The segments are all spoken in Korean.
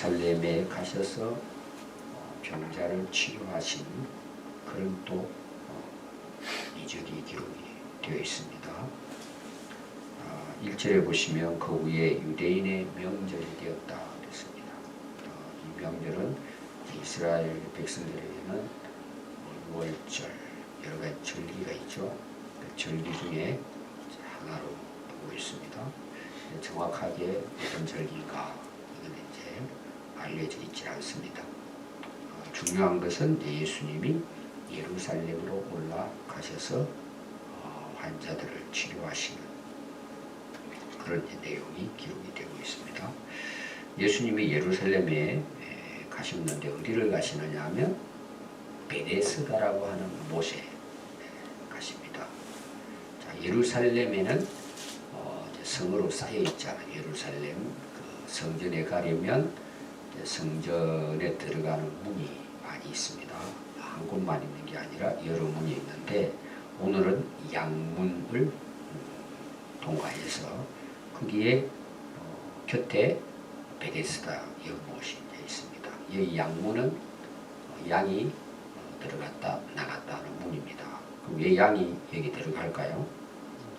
예루살렘에 가셔서 병자를 치료하신 그런 또 이적이 기록이 되어 있습니다. 1절에 보시면 그 후에 유대인의 명절이 되었다 그랬습니다. 이 명절은 이스라엘 백성들에게는 월절 여러 가지 절기가 있죠. 그 절기 중에 하나로 보고 있습니다. 정확하게 어떤 절기인가 이건 이제 알려져 있지 않습니다. 중요한 것은 예수님이 예루살렘으로 올라가셔서 환자들을 치료하시는 그런 내용이 기록이 되고 있습니다. 예수님이 예루살렘에 가셨는데 어디를 가시느냐 하면 베데스다라고 하는 곳에 가십니다. 자, 예루살렘에는 성으로 쌓여 있잖아요. 예루살렘 그 성전에 가려면 성전에 들어가는 문이 많이 있습니다. 한 곳만 있는 게 아니라 여러 문이 있는데 오늘은 양문을 통과해서 거기에 곁에 베데스다 연못이 있습니다. 이 양문은 양이 들어갔다 나갔다 하는 문입니다. 그럼 왜 양이 여기 들어갈까요?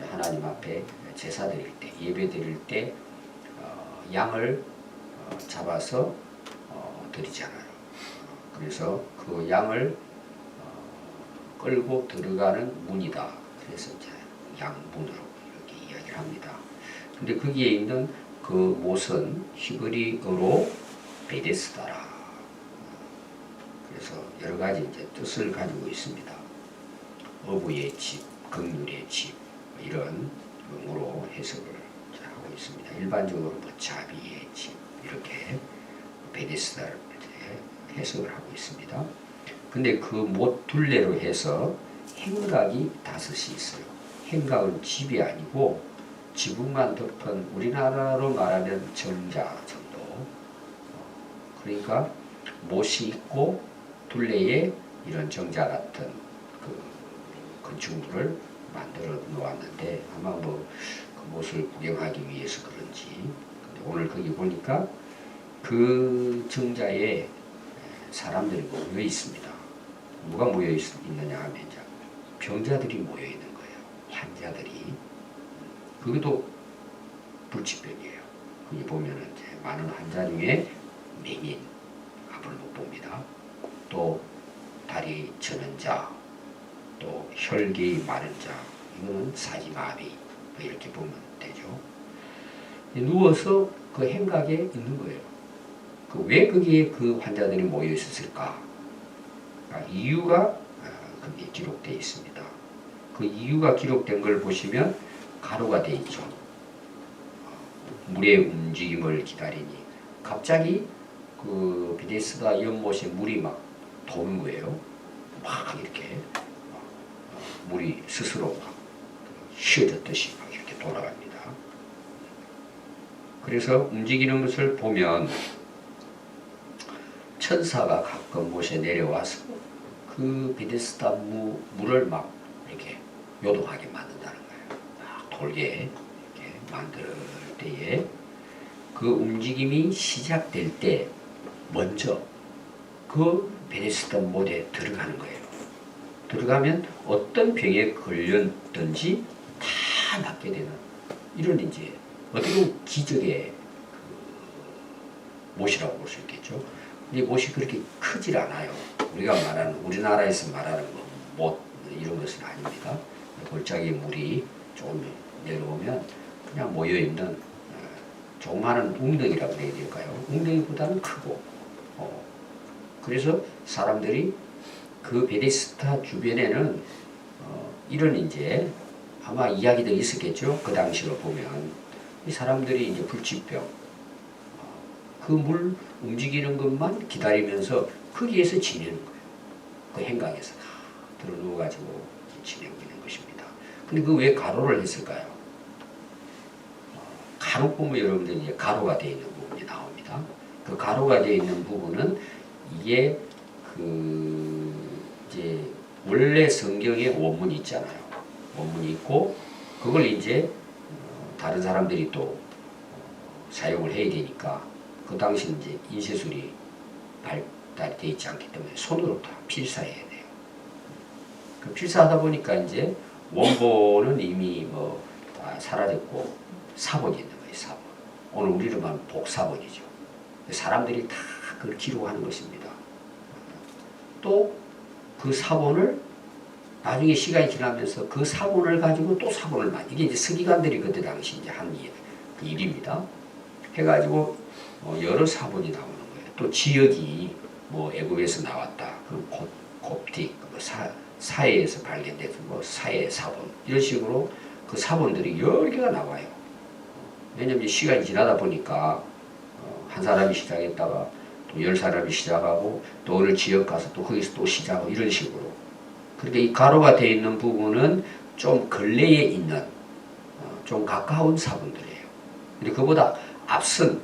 하나님 앞에 제사 드릴 때, 예배 드릴 때 양을 잡아서 드리잖아요. 그래서 그 양을 끌고 들어가는 문이다. 그래서 이제 양문으로 이렇게 이야기를 합니다. 근데 거기에 있는 그 못은 히브리어로 베데스다라. 그래서 여러 가지 이제 뜻을 가지고 있습니다. 어부의 집, 긍휼의 집 이런 의미로 해석을 하고 있습니다. 일반적으로 뭐 자비의 집 이렇게 베데스다를 해석을 하고 있습니다. 근데 그 못 둘레로 해서 행각이 5이 있어요. 행각은 집이 아니고 지붕만 덮은 우리나라로 말하면 정자 정도. 그러니까 못이 있고 둘레에 이런 정자 같은 그 건축물을 만들어 놓았는데 아마 뭐 그 못을 구경하기 위해서 그런지 근데 오늘 거기 보니까 그 정자에 사람들이 모여 있습니다. 누가 모여 있느냐 하면 이제 병자들이 모여 있는 거예요. 환자들이. 그것도 불치병이에요. 거기 보면은 이제 많은 환자 중에 맹인, 앞을 못 봅니다. 또 다리 저는 자, 또 혈기 마른 자, 이거는 사지마비 이렇게 보면 되죠. 누워서 그 행각에 있는 거예요. 왜 거기에 그 환자들이 모여 있었을까? 이유가 거기에 기록되어 있습니다. 그 이유가 기록된 걸 보시면 가로가 되어 있죠. 물의 움직임을 기다리니 갑자기 그 베데스다 연못에 물이 막 도는 거예요. 막 이렇게 물이 스스로 막 쉬어졌듯이 막 이렇게 돌아갑니다. 그래서 움직이는 것을 보면 천사가 가끔 못에 내려와서 그 베데스다 물을 막 이렇게 요동하게 만든다는 거예요. 막 돌게 이렇게 만들 때에 그 움직임이 시작될 때 먼저 그 베데스다 못에 들어가는 거예요. 들어가면 어떤 병에 걸렸든지 다 낫게 되는 이런 이제 어떻게 보면 기적의 그 못이라고 볼 수 있겠죠. 근데 못이 그렇게 크질 않아요. 우리가 말하는 우리나라에서 말하는 못 이런 것은 아닙니다. 골짜기 물이 조금 내려오면 그냥 모여 있는 조그마한 웅덩이라고 해야 될까요? 웅덩이보다는 크고 그래서 사람들이 그 베데스다 주변에는 이런 이제 아마 이야기도 있었겠죠. 그 당시로 보면 이 사람들이 이제 불치병 그 물 움직이는 것만 기다리면서 거기에서 지내는 거예요. 그 행각에서 다 들어 누워가지고 지내고 있는 것입니다. 근데 그 왜 가로를 했을까요? 가로 보면 여러분들 이제 가로가 되어 있는 부분이 나옵니다. 그 가로가 되어 있는 부분은 이게 그 이제 원래 성경에 원문이 있잖아요. 원문이 있고 그걸 이제 다른 사람들이 또 사용을 해야 되니까 그 당시 이제 인쇄술이 발달이 되어 있지 않기 때문에 손으로 다 필사해야 돼요. 그 필사하다 보니까 이제 원본은 이미 뭐 다 사라졌고 사본이 있는 거예요. 사본. 오늘 우리로 말하면 복사본이죠. 사람들이 다 그걸 기록하는 것입니다. 또 그 사본을 나중에 시간이 지나면서 그 사본을 가지고 또 사본을 이게 이제 서기관들이 그때 당시 이제 한 일입니다. 해가지고 여러 사본이 나오는 거예요. 또 지역이 뭐 애국에서 나왔다. 그럼 곱틱, 뭐 사해에서 발견돼서 뭐 사해 사본 이런 식으로 그 사본들이 여러 개가 나와요. 왜냐면 시간이 지나다 보니까 한 사람이 시작했다가 또 10사람이 시작하고 또 어느 지역 가서 또 거기서 또 시작하고 이런 식으로. 그런데 이 가로가 되어 있는 부분은 좀 근래에 있는 좀 가까운 사본들이에요. 근데 그보다 앞선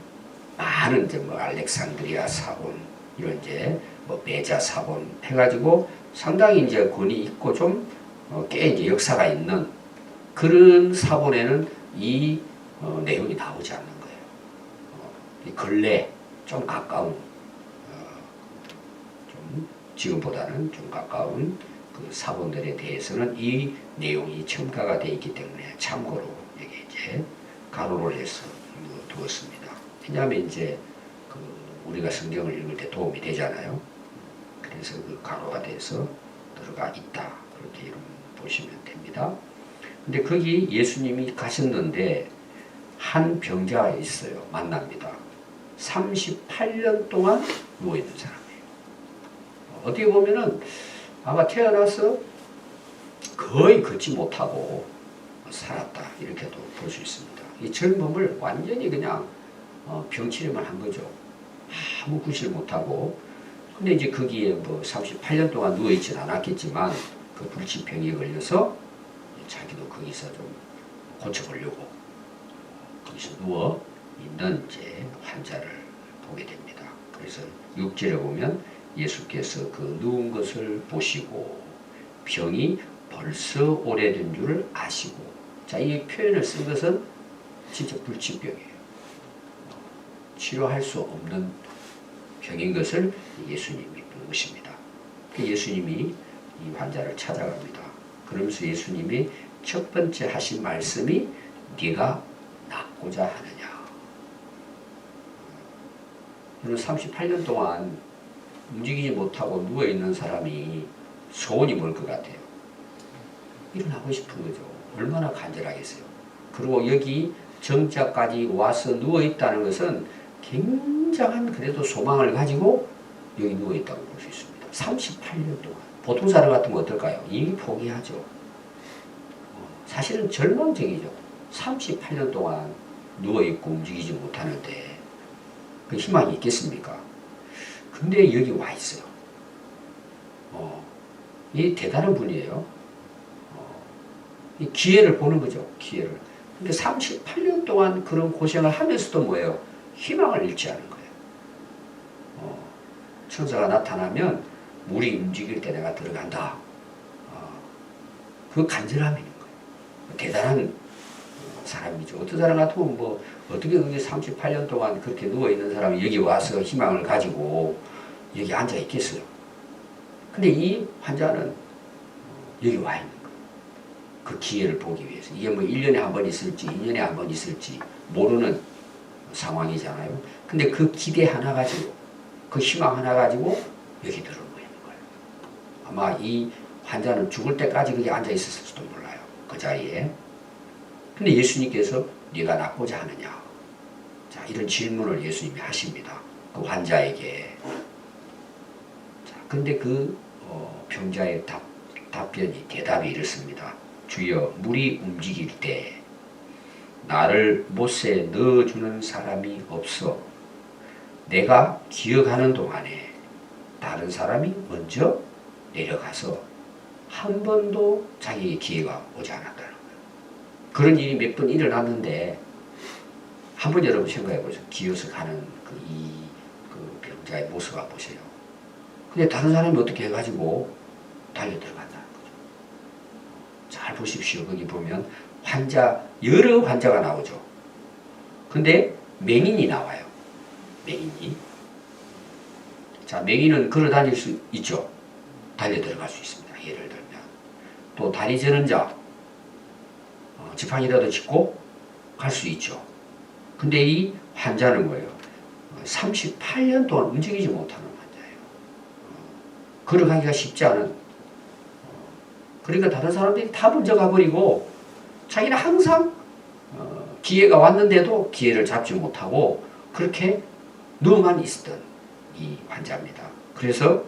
많은 이제 뭐 알렉산드리아 사본 이런 이제 뭐 메자 사본 해가지고 상당히 이제 권위 있고 좀 꽤 이제 역사가 있는 그런 사본에는 이 내용이 나오지 않는 거예요. 이 근래 좀 가까운 좀 지금보다는 좀 가까운 그 사본들에 대해서는 이 내용이 첨가가 되어 있기 때문에 참고로 여기 이제 가로를 해서 두었습니다. 왜냐하면 이제 그 우리가 성경을 읽을 때 도움이 되잖아요. 그래서 그 가로가 돼서 들어가 있다. 그렇게 보시면 됩니다. 근데 거기 예수님이 가셨는데 한 병자가 있어요. 만납니다. 38년 동안 누워있는 사람이에요. 어떻게 보면은 아마 태어나서 거의 걷지 못하고 살았다. 이렇게도 볼 수 있습니다. 이 젊음을 완전히 그냥 병치료만 한 거죠. 아무 구실 못하고. 근데 이제 거기에 뭐 38년 동안 누워있진 않았겠지만 그 불치병에 걸려서 자기도 거기서 좀 고쳐보려고 거기서 누워 있는 이제 환자를 보게 됩니다. 그래서 6절에 보면 예수께서 그 누운 것을 보시고 병이 벌써 오래된 줄을 아시고, 자, 이 표현을 쓴 것은 진짜 불치병이에요. 치료할 수 없는 병인 것을 예수님이 본 것입니다. 예수님이 이 환자를 찾아갑니다. 그러면서 예수님이 첫 번째 하신 말씀이 네가 낫고자 하느냐. 저는 38년 동안 움직이지 못하고 누워있는 사람이 소원이 뭘 것 같아요? 일어나고 싶은 거죠. 얼마나 간절하겠어요. 그리고 여기 정자까지 와서 누워있다는 것은 굉장한 그래도 소망을 가지고 여기 누워있다고 볼 수 있습니다. 38년 동안. 보통 사람 같으면 어떨까요? 이미 포기하죠. 사실은 절망적이죠. 38년 동안 누워있고 움직이지 못하는데 그 희망이 있겠습니까? 근데 여기 와 있어요. 이 대단한 분이에요. 이 기회를 보는 거죠. 기회를. 근데 38년 동안 그런 고생을 하면서도 뭐예요? 희망을 잃지 않은 거예요. 천사가 나타나면 물이 움직일 때 내가 들어간다. 그 간절함이 있는 거예요. 대단한 사람이죠. 어떤 사람 같으면 뭐 어떻게 그게 38년 동안 그렇게 누워있는 사람이 여기 와서 희망을 가지고 여기 앉아 있겠어요. 근데 이 환자는 여기 와 있는 거예요. 그 기회를 보기 위해서. 이게 뭐 1년에 한 번 있을지 2년에 한 번 있을지 모르는 상황이잖아요. 근데 그 기대 하나 가지고 그 희망 하나 가지고 여기 들어오고 있는 거예요. 아마 이 환자는 죽을 때까지 거기 앉아 있었을지도 몰라요. 그 자리에. 근데 예수님께서 네가 낫고자 하느냐. 자, 이런 질문을 예수님이 하십니다. 그 환자에게. 자, 근데 그 병자의 답변이 대답이 이렇습니다. 주여, 물이 움직일 때 나를 못에 넣어주는 사람이 없어. 내가 기억하는 동안에 다른 사람이 먼저 내려가서 한 번도 자기의 기회가 오지 않았다는 거예요. 그런 일이 몇 번 일어났는데 한번 여러분 생각해 보세요. 기어서 가는 그 병자의 모습을 보세요. 근데 다른 사람이 어떻게 해가지고 달려 들어간다는 거죠. 잘 보십시오. 거기 보면 여러 환자가 나오죠. 근데 맹인이 나와요. 맹인이. 자, 맹인은 걸어 다닐 수 있죠. 달려 들어갈 수 있습니다. 예를 들면. 또 다리 저는 자, 지팡이라도 짚고 갈 수 있죠. 근데 이 환자는 뭐예요? 38년 동안 움직이지 못하는 환자예요. 걸어가기가 쉽지 않은. 그러니까 다른 사람들이 다 먼저 가버리고 자기는 항상 기회가 왔는데도 기회를 잡지 못하고 그렇게 누워만 있었던 이 환자입니다. 그래서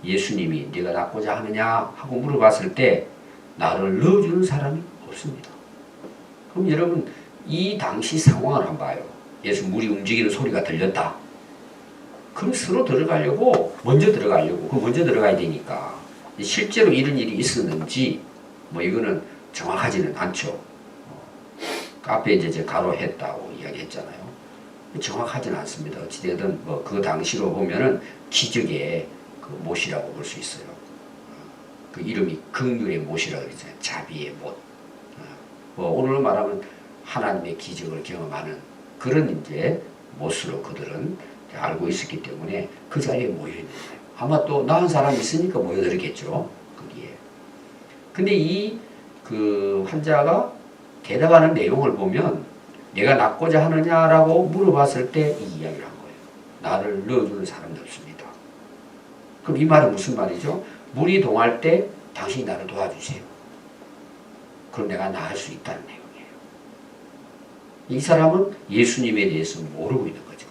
예수님이 네가 낫고자 하느냐 하고 물어봤을 때 나를 넣어주는 사람이 없습니다. 그럼 여러분 이 당시 상황을 한번 봐요. 예수 물이 움직이는 소리가 들렸다. 그럼 서로 들어가려고 먼저 들어가려고 그 먼저 들어가야 되니까 실제로 이런 일이 있었는지 뭐 이거는 정확하지는 않죠. 앞에 이제 가로했다고 이야기했잖아요. 정확하지는 않습니다. 어찌되든 뭐 그 당시로 보면은 기적의 그 못이라고 볼 수 있어요. 그 이름이 긍휼의 못이라고 그러잖아요. 자비의 못. 뭐 오늘 말하면 하나님의 기적을 경험하는 그런 이제 못으로 그들은 알고 있었기 때문에 그 자리에 모여 있는 거예요. 아마 또 나은 사람이 있으니까 모여들겠죠. 거기에. 근데 이 그 환자가 대답하는 내용을 보면 내가 낫고자 하느냐라고 물어봤을 때 이 이야기를 한 거예요. 나를 넣어주는 사람도 없습니다. 그럼 이 말은 무슨 말이죠? 물이 동할 때 당신이 나를 도와주세요. 그럼 내가 나을 수 있다는 내용이에요. 이 사람은 예수님에 대해서 모르고 있는 거죠.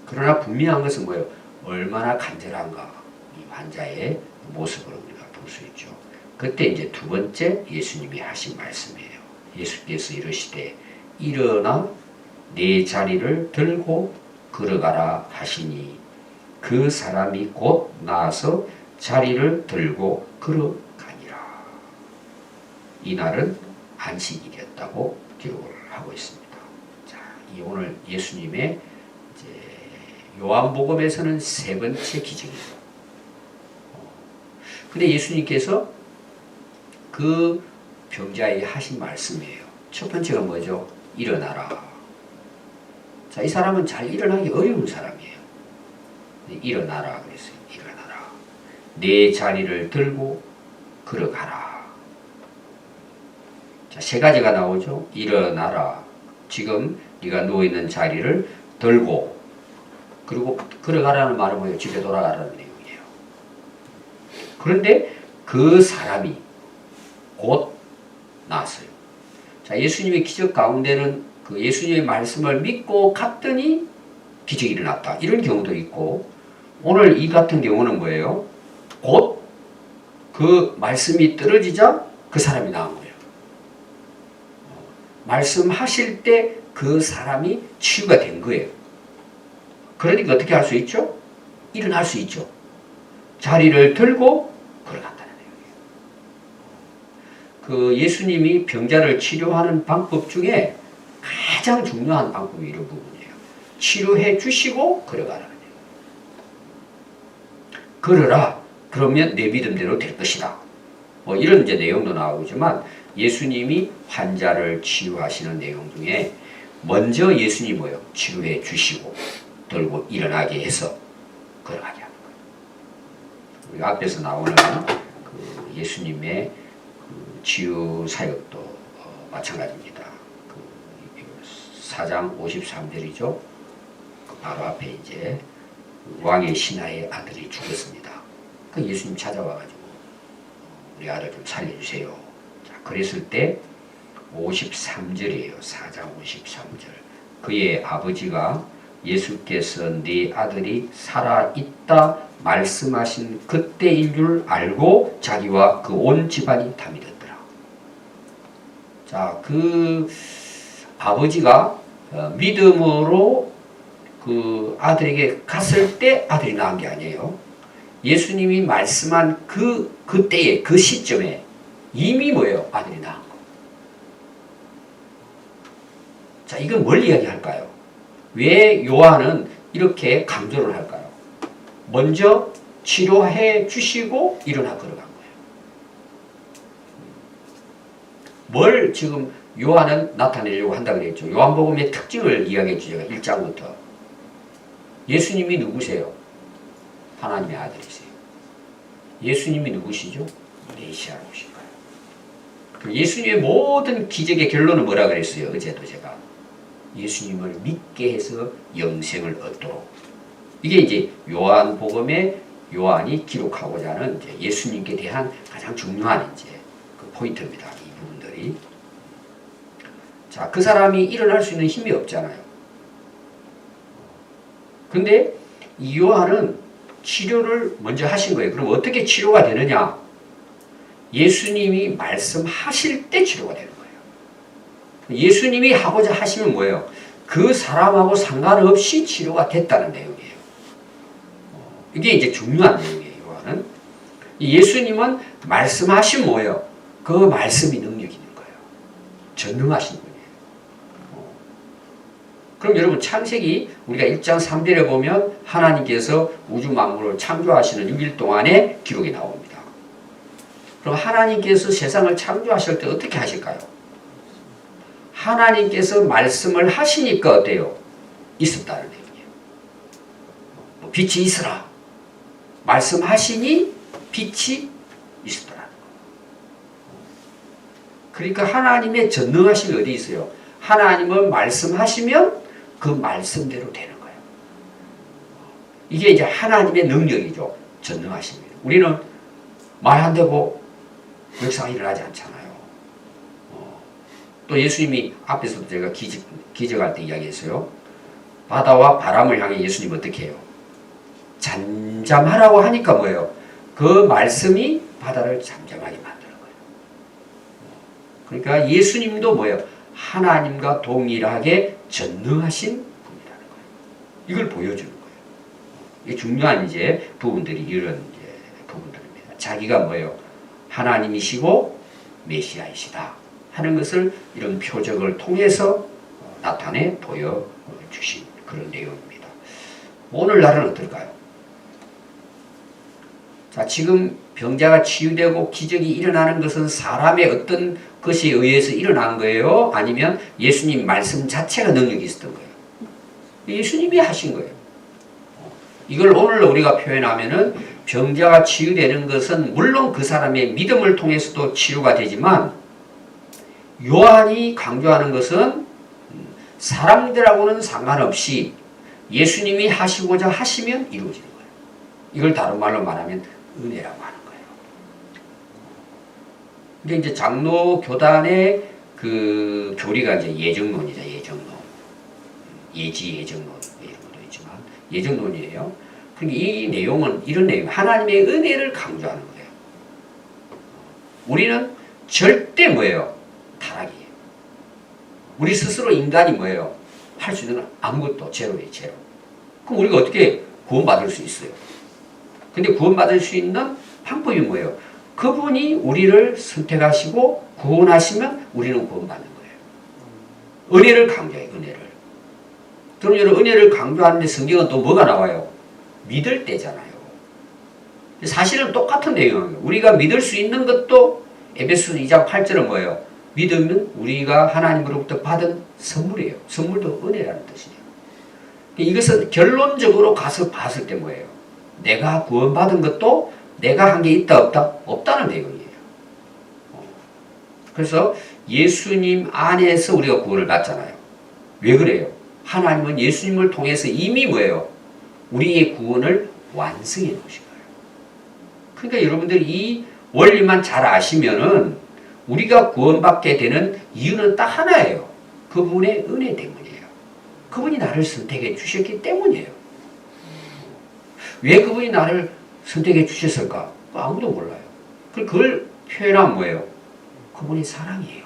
그러나 분명한 것은 뭐예요? 얼마나 간절한가 이 환자의 모습으로 우리가 볼 수 있죠. 그때 이제 두 번째 예수님이 하신 말씀이에요. 예수께서 이르시되 일어나 내 자리를 들고 걸어가라 하시니 그 사람이 곧 나아서 자리를 들고 걸어가니라. 이날은 안식일이었다고 기록을 하고 있습니다. 자, 이 오늘 예수님의 이제 요한복음에서는 세 번째 기적이죠. 근데 예수님께서 그 병자에게 하신 말씀이에요. 첫 번째가 뭐죠? 일어나라. 자, 이 사람은 잘 일어나기 어려운 사람이에요. 일어나라 그랬어요. 일어나라. 내 자리를 들고 걸어가라. 자, 세 가지가 나오죠. 일어나라. 지금 네가 누워있는 자리를 들고 그리고 걸어가라는 말은 뭐예요? 집에 돌아가라는 내용이에요. 그런데 그 사람이 곧 나았어요. 자, 예수님의 기적 가운데는 그 예수님의 말씀을 믿고 갔더니 기적이 일어났다. 이런 경우도 있고, 오늘 이 같은 경우는 뭐예요? 곧 그 말씀이 떨어지자 그 사람이 나은 거예요. 말씀하실 때 그 사람이 치유가 된 거예요. 그러니까 어떻게 할 수 있죠? 일어날 수 있죠. 자리를 들고 걸어간다는 내용이에요. 그 예수님이 병자를 치료하는 방법 중에 가장 중요한 방법이 이런 부분이에요. 치료해 주시고 걸어가라는 거예요. 걸어라. 그러면 내 믿음대로 될 것이다. 뭐 이런 이제 내용도 나오지만 예수님이 환자를 치유하시는 내용 중에 먼저 예수님이 뭐예요? 치료해 주시고 들고 일어나게 해서 걸어가게 하는 거예요. 우리 앞에서 나오는 그 예수님의 그 치유 사역도 마찬가지입니다. 그 4장 53절이죠. 그 바로 앞에 이제 왕의 신하의 아들이 죽었습니다. 그 예수님 찾아와가지고 우리 아들 좀 살려주세요. 자, 그랬을 때 53절이에요. 4장 53절. 그의 아버지가 예수께서 네 아들이 살아있다 말씀하신 그때인 줄 알고 자기와 그 온 집안이 다 믿었더라. 자, 그 아버지가 믿음으로 그 아들에게 갔을 때 아들이 낳은 게 아니에요. 예수님이 말씀한 그때에 그 시점에 이미 뭐예요? 아들이 낳은 거. 자, 이건 뭘 이야기할까요? 왜 요한은 이렇게 강조를 할까요? 먼저 치료해 주시고 일어나 걸어간 거예요. 뭘 지금 요한은 나타내려고 한다 그랬죠. 요한복음의 특징을 이야기해 주죠. 1장부터. 예수님이 누구세요? 하나님의 아들이세요. 예수님이 누구시죠? 메시아로 오신 거예요. 예수님의 모든 기적의 결론은 뭐라 그랬어요? 어제도 제가 예수님을 믿게 해서 영생을 얻도록. 이게 이제 요한복음에 요한이 기록하고자 하는 이제 예수님께 대한 가장 중요한 이제 그 포인트입니다. 이 부분들이. 자, 그 사람이 일어날 수 있는 힘이 없잖아요. 근데 이 요한은 치료를 먼저 하신 거예요. 그럼 어떻게 치료가 되느냐? 예수님이 말씀하실 때 치료가 되는 거예요. 예수님이 하고자 하시면 뭐예요? 그 사람하고 상관없이 치료가 됐다는 내용이에요. 이게 이제 중요한 내용이에요. 요한은. 예수님은 말씀하신 뭐예요? 그 말씀이 능력이 있는 거예요. 전능하신 분이에요. 그럼 여러분 창세기 우리가 1장 3절에 보면 하나님께서 우주 만물을 창조하시는 6일 동안의 기록이 나옵니다. 그럼 하나님께서 세상을 창조하실 때 어떻게 하실까요? 하나님께서 말씀을 하시니까 어때요? 있었다는 얘기예요. 빛이 있으라. 말씀하시니 빛이 있었더라는 거예요. 그러니까 하나님의 전능하심이 어디 있어요? 하나님은 말씀하시면 그 말씀대로 되는 거예요. 이게 이제 하나님의 능력이죠. 전능하십니다. 우리는 말 안 되고 역사가 일어나지 않잖아요. 또 예수님이 앞에서도 제가 기적할 때 이야기했어요. 바다와 바람을 향해 예수님 어떻게 해요? 잠잠하라고 하니까 뭐예요? 그 말씀이 바다를 잠잠하게 만드는 거예요. 그러니까 예수님도 뭐예요? 하나님과 동일하게 전능하신 분이라는 거예요. 이걸 보여주는 거예요. 이게 중요한 이제 부분들이 이런 이제 부분들입니다. 자기가 뭐예요? 하나님이시고 메시아이시다 하는 것을 이런 표적을 통해서 나타내 보여주신 그런 내용입니다. 오늘날은 어떨까요? 자, 지금 병자가 치유되고 기적이 일어나는 것은 사람의 어떤 것에 의해서 일어난 거예요? 아니면 예수님 말씀 자체가 능력이 있었던 거예요? 예수님이 하신 거예요. 이걸 오늘 우리가 표현하면은 병자가 치유되는 것은 물론 그 사람의 믿음을 통해서도 치유가 되지만 요한이 강조하는 것은 사람들하고는 상관없이 예수님이 하시고자 하시면 이루어지는 거예요. 이걸 다른 말로 말하면 은혜라고 하는 거예요. 근데 이제 장로 교단의 그 교리가 이제 예정론이죠. 예정론. 예정론 이런 것도 있지만 예정론이에요. 그러니까 이 내용은 이런 내용, 하나님의 은혜를 강조하는 거예요. 우리는 절대 뭐예요? 타락이에요. 우리 스스로 인간이 뭐예요? 할 수 있는 건 아무것도 제로예요. 제로. 그럼 우리가 어떻게 구원받을 수 있어요? 근데 구원받을 수 있는 방법이 뭐예요? 그분이 우리를 선택하시고 구원하시면 우리는 구원받는 거예요. 은혜를 강조해요. 은혜를. 그럼 여러분 은혜를 강조하는데 성경은 또 뭐가 나와요? 믿을 때잖아요. 사실은 똑같은 내용이에요. 우리가 믿을 수 있는 것도 에베소서 2장 8절은 뭐예요? 믿으면 우리가 하나님으로부터 받은 선물이에요. 선물도 은혜라는 뜻이에요. 이것은 결론적으로 가서 봤을 때 뭐예요? 내가 구원받은 것도 내가 한 게 있다 없다? 없다는 내용이에요. 그래서 예수님 안에서 우리가 구원을 받잖아요. 왜 그래요? 하나님은 예수님을 통해서 이미 뭐예요? 우리의 구원을 완성해 놓으신 거예요. 그러니까 여러분들이 이 원리만 잘 아시면은 우리가 구원받게 되는 이유는 딱 하나예요. 그분의 은혜 때문이에요. 그분이 나를 선택해 주셨기 때문이에요. 왜 그분이 나를 선택해 주셨을까? 아무도 몰라요. 그걸 표현하면 뭐예요? 그분이 사랑이에요.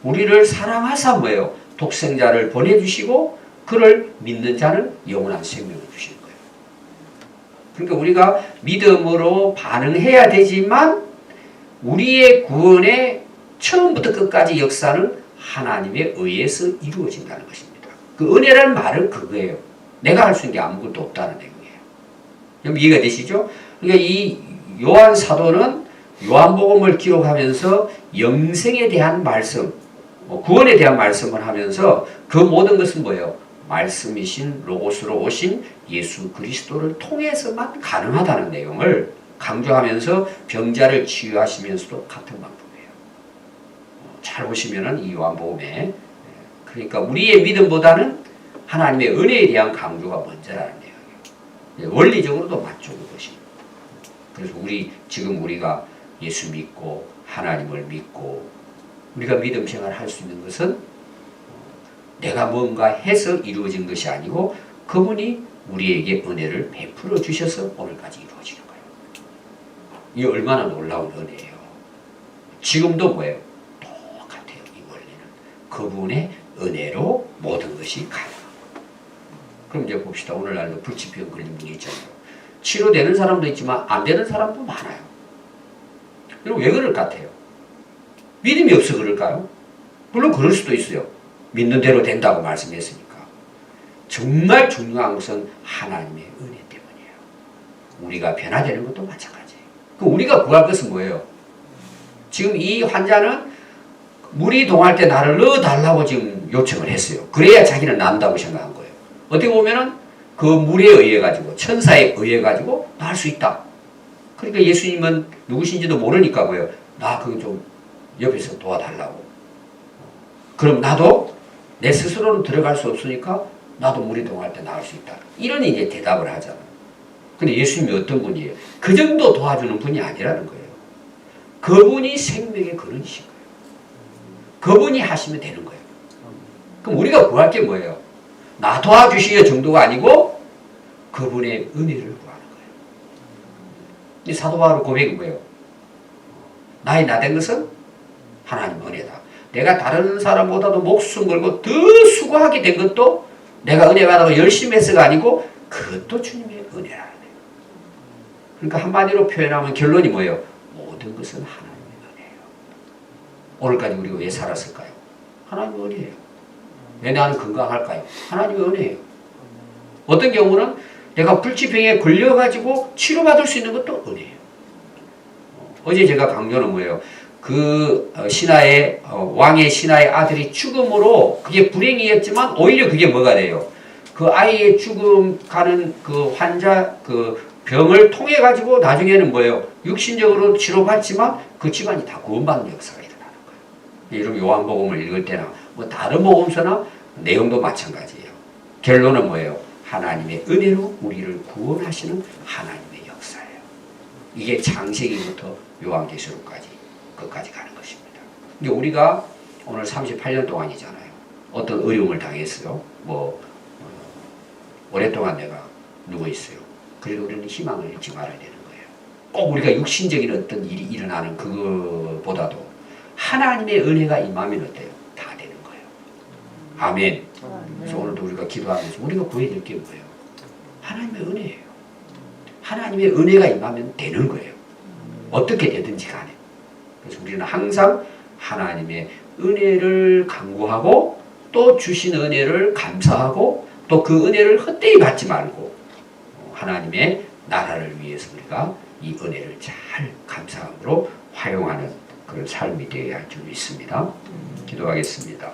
우리를 사랑하사 뭐예요? 독생자를 보내주시고 그를 믿는 자는 영원한 생명을 주시는 거예요. 그러니까 우리가 믿음으로 반응해야 되지만 우리의 구원의 처음부터 끝까지 역사는 하나님에 의해서 이루어진다는 것입니다. 그 은혜라는 말은 그거예요. 내가 할 수 있는 게 아무것도 없다는 내용이에요. 여러분 이해가 되시죠? 그러니까 이 요한 사도는 요한복음을 기록하면서 영생에 대한 말씀, 구원에 대한 말씀을 하면서 그 모든 것은 뭐예요? 말씀이신 로고스로 오신 예수 그리스도를 통해서만 가능하다는 내용을 강조하면서 병자를 치유하시면서도 같은 방법이에요. 잘 보시면은 이 요한복음에 그러니까 우리의 믿음보다는 하나님의 은혜에 대한 강조가 먼저라는 내용이에요. 원리적으로도 맞죠, 그것이. 그래서 지금 우리가 예수 믿고 하나님을 믿고 우리가 믿음 생활을 할 수 있는 것은 내가 뭔가 해서 이루어진 것이 아니고 그분이 우리에게 은혜를 베풀어 주셔서 오늘까지 이루어지는 거예요. 이게 얼마나 놀라운 은혜예요. 지금도 뭐예요? 똑같아요. 이 원리는. 그분의 은혜로 모든 것이 가능한 거예요. 그럼 이제 봅시다. 오늘날도 불치병 걸린 분이 있잖아요. 치료되는 사람도 있지만 안 되는 사람도 많아요. 그럼 왜 그럴 것 같아요? 믿음이 없어 그럴까요? 물론 그럴 수도 있어요. 믿는 대로 된다고 말씀했으니까. 정말 중요한 것은 하나님의 은혜 때문이에요. 우리가 변화되는 것도 마찬가지예요. 그럼 우리가 구할 것은 뭐예요? 지금 이 환자는 물이 동할 때 나를 넣어달라고 지금 요청을 했어요. 그래야 자기는 난다고 생각한 거예요. 어떻게 보면은 그 물에 의해 가지고 천사에 의해 가지고 나을 수 있다. 그러니까 예수님은 누구신지도 모르니까 뭐예요? 나 그거 좀 옆에서 도와달라고. 그럼 나도 내 스스로는 들어갈 수 없으니까 나도 물이 동할 때 나을 수 있다. 이런 이제 대답을 하잖아요. 근데 예수님이 어떤 분이에요? 그 정도 도와주는 분이 아니라는 거예요. 그분이 생명의 근원이신 거예요. 그분이 하시면 되는 거예요. 그럼 우리가 구할 게 뭐예요? 나 도와주시려 정도가 아니고 그분의 은혜를 구하는 거예요. 이 사도 바울 고백이 뭐예요? 나의 나된 것은 하나님 은혜다. 내가 다른 사람보다도 목숨 걸고 더 수고하게 된 것도 내가 은혜 받아서 열심히 해서가 아니고 그것도 주님의 은혜라는 거예요. 그러니까 한마디로 표현하면 결론이 뭐예요? 모든 것은 하나님의 은혜예요. 오늘까지 우리가 왜 살았을까요? 하나님의 은혜예요. 왜 나는 건강할까요? 하나님의 은혜예요. 어떤 경우는 내가 불치병에 걸려가지고 치료받을 수 있는 것도 은혜예요. 어제 제가 강조는 뭐예요? 그 신하의 왕의 신하의 아들이 죽음으로 그게 불행이었지만 오히려 그게 뭐가 돼요? 그 아이의 죽음 가는 그 환자 그 병을 통해 가지고 나중에는 뭐예요? 육신적으로 치료받지만 그 집안이 다 구원받는 역사가 일어나는 거예요. 여러분 요한복음을 읽을 때나 뭐 다른 복음서나 내용도 마찬가지예요. 결론은 뭐예요? 하나님의 은혜로 우리를 구원하시는 하나님의 역사예요. 이게 창세기부터 요한계시록까지 끝까지 가는 것입니다. 근데 우리가 오늘 38년 동안이잖아요. 어떤 어려움을 당했어요. 오랫동안 내가 누워있어요. 그래도 우리는 희망을 잃지 말아야 되는 거예요. 꼭 우리가 육신적인 어떤 일이 일어나는 그거보다도 하나님의 은혜가 임하면 어때요? 다 되는 거예요. 아멘. 그래서 오늘도 우리가 기도하면서 우리가 구해야 될 게 뭐예요? 하나님의 은혜예요. 하나님의 은혜가 임하면 되는 거예요. 어떻게 되든지 간에. 그래서 우리는 항상 하나님의 은혜를 간구하고 또 주신 은혜를 감사하고 또 그 은혜를 헛되이 받지 말고 하나님의 나라를 위해서 우리가 이 은혜를 잘 감사함으로 활용하는 그런 삶이 되어야 할 줄 믿습니다. 기도하겠습니다.